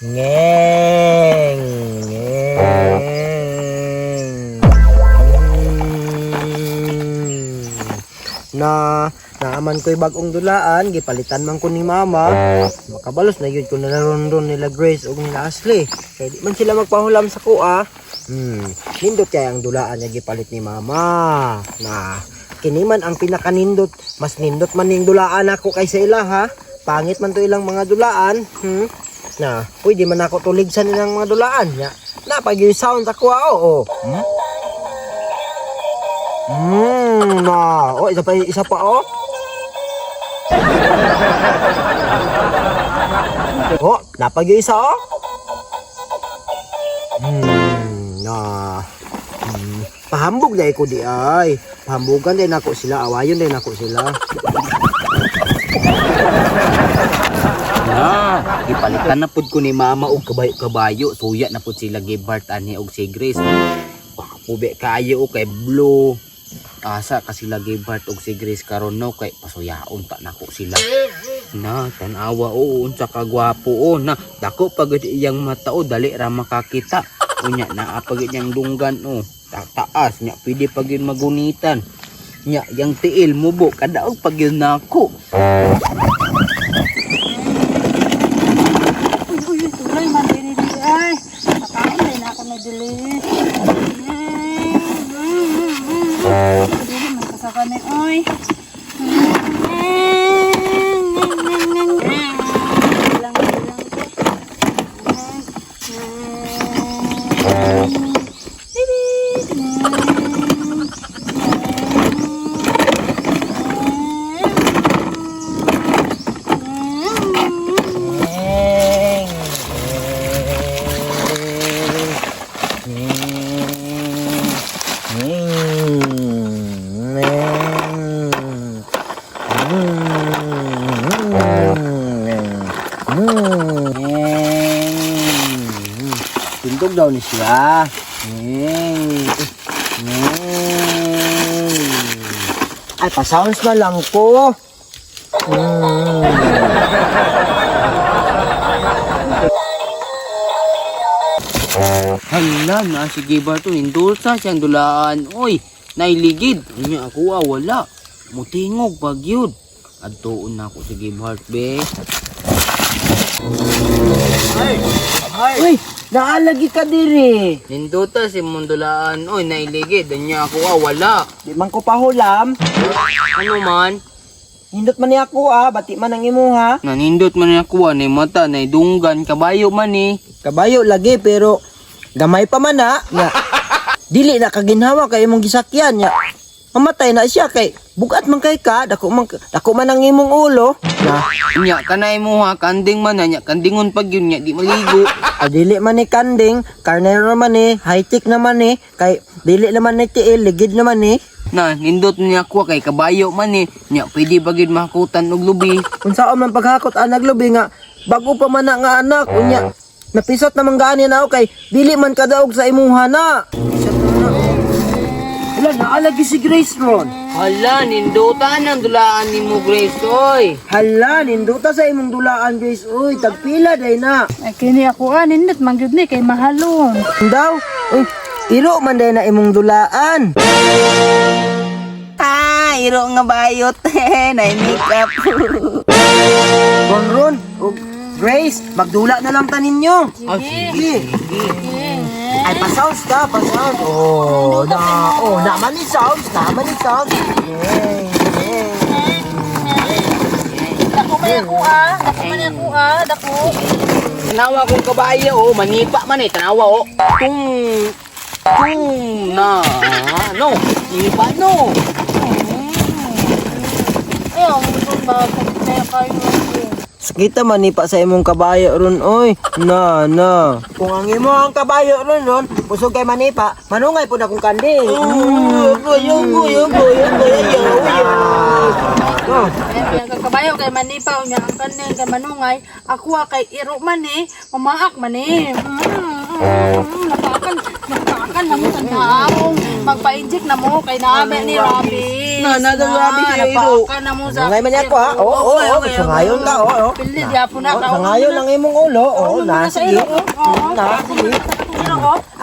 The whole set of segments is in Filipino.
Ngeng, ngeng. Naaman ko'y bagong dulaan, gipalitan man ko ni mama. Makabalos na yun ko nalaron nila Grace o nila Ashley. Kaya di man sila magpahulam sa kuha. Nindot kaya ang dulaan niya gipalit ni mama. Na, kiniman ang pinakanindot. Mas nindot man yung dulaan ako kaysa ila ha. Pangit man to ilang mga dulaan. Na, pwede man ako tuligsan nilang mga dulaan. Na, pag yung sound ako oo. Na, oh, isa pa oh. Oh, napag yung isa oh. Pahambog dahil ko di ay. Pahambugan din ako sila, awayon din ako sila. Gipalitan na pud ko ni mama og kabayo. Suya na pud sila gibart ani og si Grace. Pube kayo kay Blue. Asa kasi lagi Bart og si Grace karon no kay pasuyaon pa nako sila. Na tanawa o unsa ka gwapo o na dako pagod iyang mata o dali ra makakita. Unya na pagid yang dunggan o taas nya pwede pagid magunitan. Nya yang tiil mubo kadaog pagid nako. Uy, tulay man diri ay. Nakain din ako na dili. Dili man kasakan ni oy. Tindog daw ni siya. Ay, pa-sounds na lang ko. Hala na sige Bart indulsa siyang dulaan. Oy, nailigid. Unya ako wala. Mutingog pagyud. Adtuon na ako sige Bart be. Uy, naalagi ka diri. Ninduta si mundulaan. Oy, nailigid. Anya ako wala. Di man ko pahulam. Ano man? Hindot man ni ako bati man ang imuha. Nanindot man ako ni mata na dunggan kabayo man ni. Kabayo lagi pero gamay pa man nga. Dili na kaginhawa kay imong gisakyan nya. Mamatay na siya kay bugat man kay ka dako man ang imong ulo. Na, Nya kanay mo ha kanding man na nya kandingon pag yun nya di maligo. dili man ni kanding, karnero man ni, high-tech naman ni, kay dili naman ni tiil, ligid naman ni. Na nindot niya ako kay kabayo man ni. Nya pwede bagid makutan og lubi. Unsaon man paghakot ang naglubi nga bago pa man na nga anak unya. Napisot naman gaani na kay dili man kadaog sa imuha na. Wala naalagi si Grace ron. Hala nindutan ang dulaan ni mo Grace oy. Hala, ninduta sa imong dulaan, Grace. Uy, tagpila day na. Ay kini ako nindot man gyud ni kay mahalon. Daw, uy, iro man day na imong dulaan. Iro nga bayot. Nay makeup. Ron, Grace, magdula na lang tanin nyo. Sige. Ay, pa-sounds ka, pa-sounds. Naman ni sounds, naman ni sounds. Dako man ako dako. Tanawa kong kabayo manipa man eh tanawa tung na no iba no. Sakita man ni pa sa imong kabayo ron, oy. Na. Kung ang imo ang kabayo ron, pusog kay manipa, manungay po na kong kanding. Yang kabayo kay manipa unya ang kanin kay manungay, ako kay iro man mamaak man nakakan namo sa taong magpa-inject na mo kay naabe ni Robin. na, nagagabi siya, Iro. Napaka na mo sa... Ngay man ako ha. Oo, sangayon ka. Oo. Pili, di po na. Sangayon ang imong ulo. Oo, na sige. Na sige.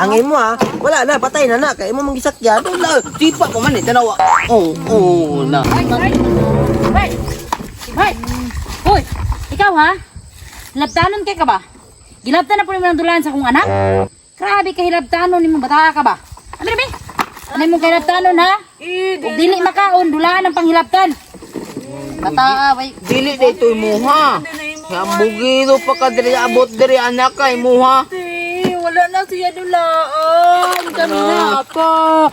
Ang imo ha, wala na, patay na na. Kaya imo mangisakyan. Wala, sipa pa man eh, tanawa. Oo, na. Hoy! Hoy! Hoy! Ikaw ha? Hilabtanon kay ka ba? Gilabtan na po naman ang dulaan sa kong anak? Grabe ka hilabtanon ni mo bata ka ba? Ano rin? Ano mo kahilabtanon ha? Kung dili makaon, dulaan ang panghilabtan. Bata bay. Dili na ito'y muha. Ang bugido pa ka diri, abot diri anak kay muha. Wala na siya dulaan. Kami na pa.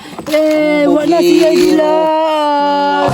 Wala siya dulaan.